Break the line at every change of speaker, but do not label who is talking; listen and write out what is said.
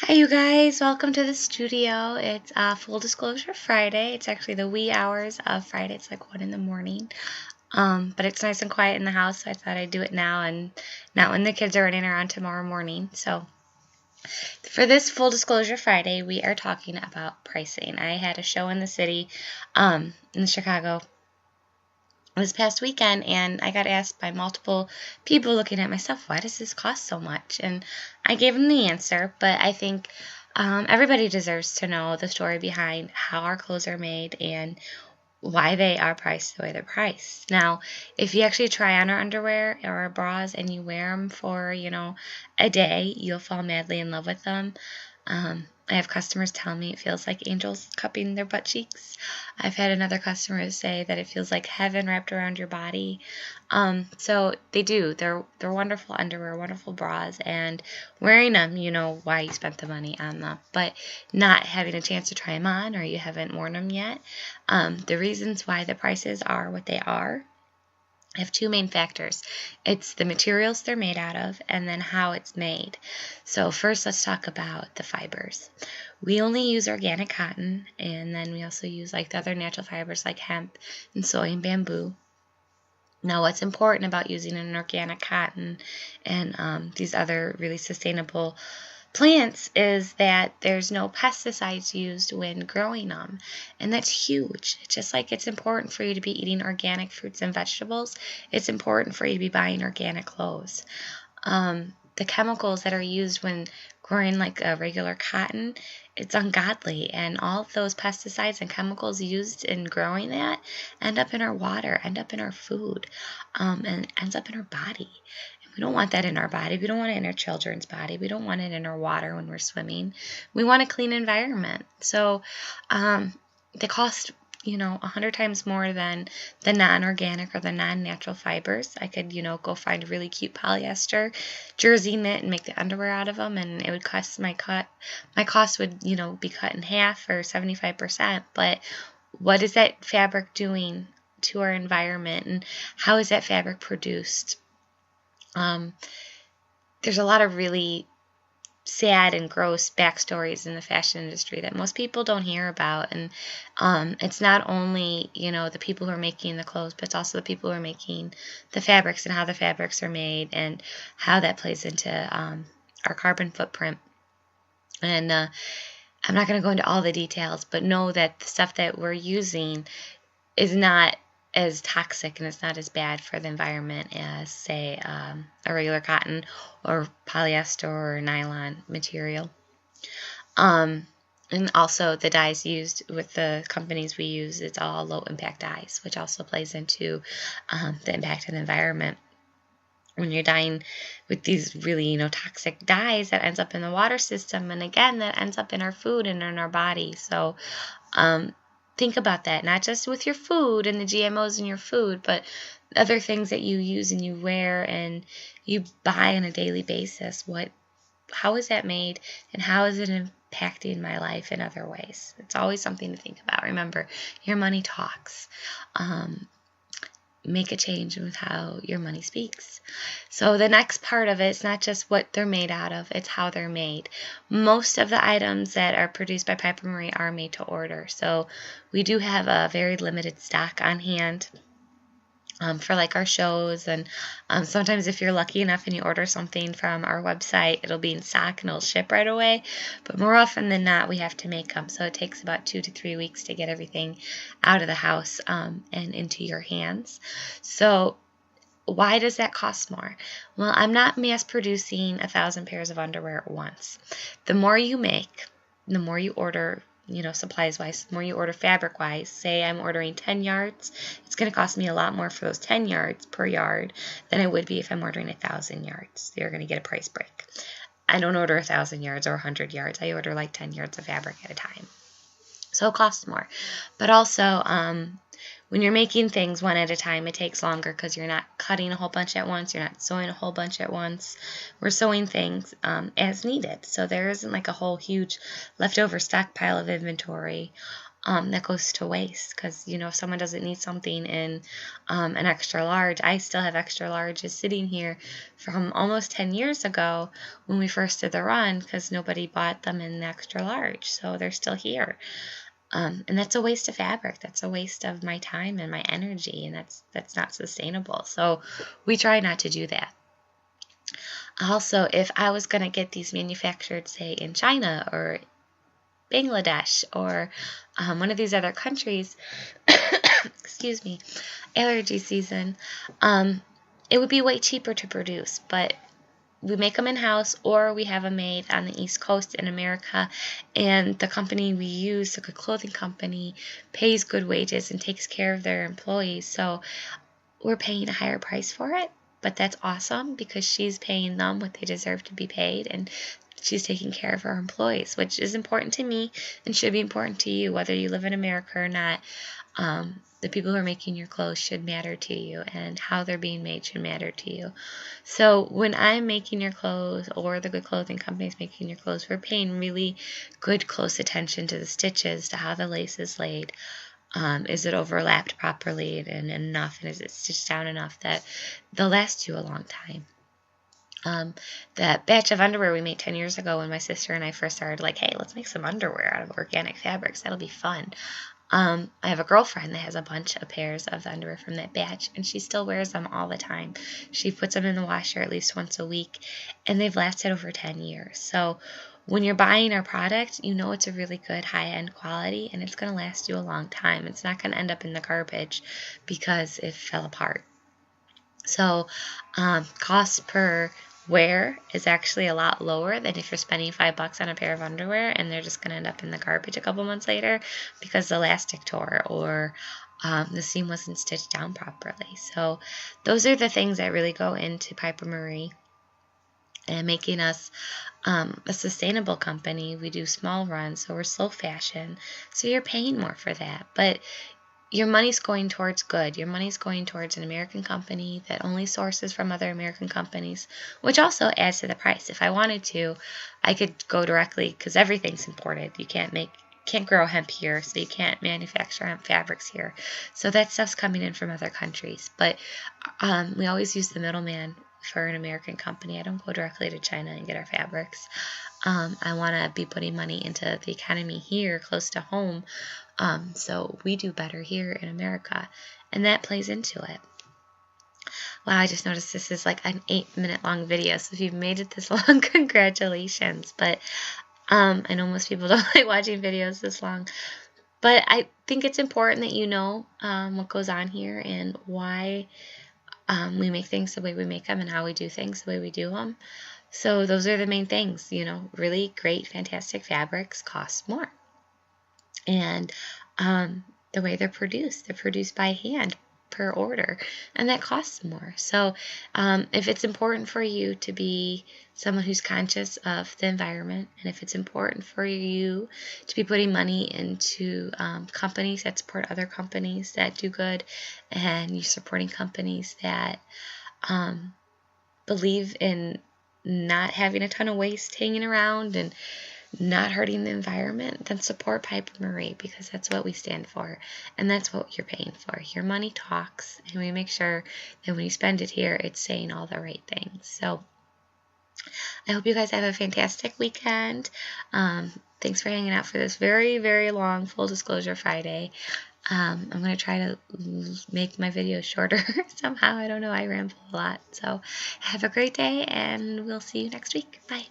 Hi, you guys. Welcome to the studio. It's Full Disclosure Friday. It's actually the wee hours of Friday. It's like 1 in the morning. But it's nice and quiet in the house, so I thought I'd do it now and not when the kids are running around tomorrow morning. So for this Full Disclosure Friday, we are talking about pricing. I had a show in the city, in Chicago this past weekend, and I got asked by multiple people looking at my stuff, why does this cost so much? And I gave them the answer, but I think everybody deserves to know the story behind how our clothes are made and why they are priced the way they're priced. Now, if you actually try on our underwear or our bras and you wear them for, a day, you'll fall madly in love with them. I have customers tell me it feels like angels cupping their butt cheeks. I've had another customer say that it feels like heaven wrapped around your body. So they do. They're wonderful underwear, wonderful bras, and wearing them, you know why you spent the money on them. But not having a chance to try them on, or you haven't worn them yet, the reasons why the prices are what they are, I have two main factors. It's the materials they're made out of and then how it's made. So first, let's talk about the fibers. We only use organic cotton, and then we also use like the other natural fibers like hemp and soy and bamboo. Now, what's important about using an organic cotton and these other really sustainable plants is that there's no pesticides used when growing them, and that's huge. Just like it's important for you to be eating organic fruits and vegetables, it's important for you to be buying organic clothes. The chemicals that are used when growing like a regular cotton, it's ungodly, and all of those pesticides and chemicals used in growing that end up in our water, end up in our food, and ends up in our body. We don't want that in our body. We don't want it in our children's body. We don't want it in our water when we're swimming. We want a clean environment. So they cost, 100 times more than the non-organic or the non-natural fibers. I could, go find a really cute polyester jersey knit and make the underwear out of them, and it would cost my cost would, be cut in half or 75%. But what is that fabric doing to our environment, and how is that fabric produced? There's a lot of really sad and gross backstories in the fashion industry that most people don't hear about. And it's not only, the people who are making the clothes, but it's also the people who are making the fabrics and how the fabrics are made and how that plays into our carbon footprint. And I'm not going to go into all the details, but know that the stuff that we're using is not as toxic and it's not as bad for the environment as, say, a regular cotton or polyester or nylon material. And also the dyes used with the companies we use, it's all low impact dyes, which also plays into the impact of the environment. When you're dyeing with these really, toxic dyes, that ends up in the water system, and again, that ends up in our food and in our body. So think about that, not just with your food and the GMOs in your food, but other things that you use and you wear and you buy on a daily basis. How is that made, and how is it impacting my life in other ways? It's always something to think about. Remember, your money talks. Make a change with how your money speaks. So the next part of it is not just what they're made out of, it's how they're made. Most of the items that are produced by Piper Marie are made to order. So we do have a very limited stock on hand for like our shows, and sometimes if you're lucky enough and you order something from our website, it'll be in stock and it'll ship right away. But more often than not, we have to make them, so it takes about 2 to 3 weeks to get everything out of the house and into your hands. So why does that cost more? Well, I'm not mass producing 1,000 pairs of underwear at once. The more you make, the more you order, supplies-wise, the more you order fabric-wise. Say I'm ordering 10 yards, it's going to cost me a lot more for those 10 yards per yard than it would be if I'm ordering 1,000 yards. You're going to get a price break. I don't order 1,000 yards or 100 yards. I order like 10 yards of fabric at a time. So it costs more. But also, when you're making things one at a time, it takes longer because you're not cutting a whole bunch at once. You're not sewing a whole bunch at once. We're sewing things as needed. So there isn't like a whole huge leftover stockpile of inventory. that goes to waste. Because, if someone doesn't need something in an extra large, I still have extra larges sitting here from almost 10 years ago when we first did the run, because nobody bought them in the extra large. So they're still here. And that's a waste of fabric. That's a waste of my time and my energy, and that's not sustainable. So we try not to do that. Also, if I was going to get these manufactured, say, in China or Bangladesh or one of these other countries, excuse me, allergy season, it would be way cheaper to produce, but we make them in-house, or we have them made on the East Coast in America, and the company we use, the clothing company, pays good wages and takes care of their employees, so we're paying a higher price for it, but that's awesome because she's paying them what they deserve to be paid, and she's taking care of her employees, which is important to me and should be important to you, whether you live in America or not. The people who are making your clothes should matter to you, and how they're being made should matter to you. So when I'm making your clothes, or the good clothing company is making your clothes, we're paying really good, close attention to the stitches, to how the lace is laid. Is it overlapped properly and enough, and is it stitched down enough that they'll last you a long time? That batch of underwear we made 10 years ago when my sister and I first started, like, hey, let's make some underwear out of organic fabrics. That'll be fun. I have a girlfriend that has a bunch of pairs of underwear from that batch, and she still wears them all the time. She puts them in the washer at least once a week, and they've lasted over 10 years. So when you're buying our product, it's a really good high-end quality, and it's going to last you a long time. It's not going to end up in the garbage because it fell apart. So cost per wear is actually a lot lower than if you're spending $5 on a pair of underwear and they're just going to end up in the garbage a couple months later because the elastic tore, or the seam wasn't stitched down properly. So those are the things that really go into Piper Marie and making us a sustainable company. We do small runs, so we're slow fashion, so you're paying more for that, but your money's going towards good. Your money's going towards an American company that only sources from other American companies, which also adds to the price. If I wanted to, I could go directly, because everything's imported. You can't grow hemp here, so you can't manufacture hemp fabrics here. So that stuff's coming in from other countries. But we always use the middleman for an American company. I don't go directly to China and get our fabrics. I want to be putting money into the economy here, close to home. So we do better here in America, and that plays into it. Wow, I just noticed this is like an 8-minute long video, so if you've made it this long, congratulations. But I know most people don't like watching videos this long, but I think it's important that you know what goes on here and why we make things the way we make them and how we do things the way we do them. So those are the main things. Really great, fantastic fabrics cost more. And the way they're produced by hand per order, and that costs more. So if it's important for you to be someone who's conscious of the environment, and if it's important for you to be putting money into companies that support other companies that do good, and you're supporting companies that believe in not having a ton of waste hanging around and not hurting the environment, then support Piper Marie, because that's what we stand for, and that's what you're paying for. Your money talks, and we make sure that when you spend it here, it's saying all the right things. So I hope you guys have a fantastic weekend. Thanks for hanging out for this very, very long Full Disclosure Friday. I'm going to try to make my videos shorter somehow. I don't know. I ramble a lot. So have a great day, and we'll see you next week. Bye.